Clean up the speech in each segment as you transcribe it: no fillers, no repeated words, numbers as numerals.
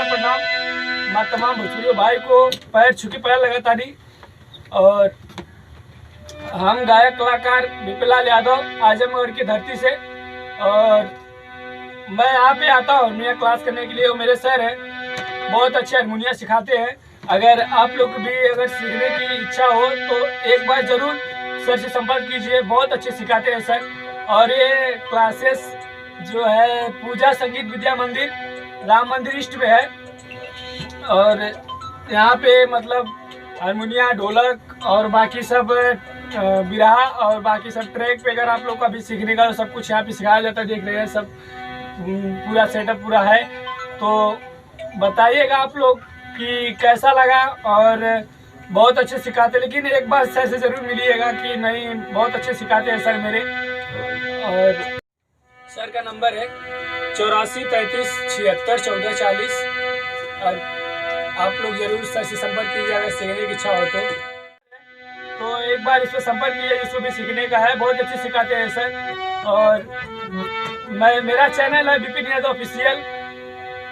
प्रणाम। मैं तमाम भोजपुरी भाई को पैर छुके पैर लगातारी। और हम गायक कलाकार विपिलाल यादव आजमगढ़ की धरती से, और मैं यहाँ पे आता हूँ हारमोनिया क्लास करने के लिए। वो मेरे सर हैं, बहुत अच्छे हारमोनिया सिखाते हैं। अगर आप लोग भी अगर सीखने की इच्छा हो तो एक बार ज़रूर सर से संपर्क कीजिए, बहुत अच्छे सिखाते हैं सर। और ये क्लासेस जो है पूजा संगीत विद्या मंदिर राम मंदिर ईस्ट में है। और यहाँ पे मतलब हारमोनिया, ढोलक और बाकी सब बिरहा और बाकी सब ट्रैक पे अगर आप लोग को अभी सीखने का सब कुछ यहाँ पे सिखाया जाता है। देख रहे हैं सब पूरा सेटअप पूरा है, तो बताइएगा आप लोग कि कैसा लगा। और बहुत अच्छे सिखाते, लेकिन एक बार सर से ज़रूर मिलिएगा कि नहीं बहुत अच्छे सिखाते हैं सर मेरे। और सर का नंबर है 84 33 76 14 40। और आप लोग जरूर सर से संपर्क कीजिए अगर सीखने की इच्छा हो तो एक बार इस पर संपर्क कीजिए, जिसको भी सीखने का है। बहुत अच्छे सिखाते हैं सर। और मेरा चैनल है विपिन यादव ऑफिशियल,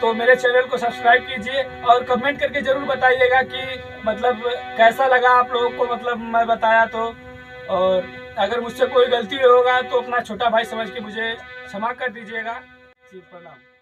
तो मेरे चैनल को सब्सक्राइब कीजिए और कमेंट करके ज़रूर बताइएगा कि मतलब कैसा लगा आप लोगों को, मतलब मैं बताया तो। और अगर मुझसे कोई गलती होगा तो अपना छोटा भाई समझ के मुझे क्षमा कर दीजिएगा। जी प्रणाम।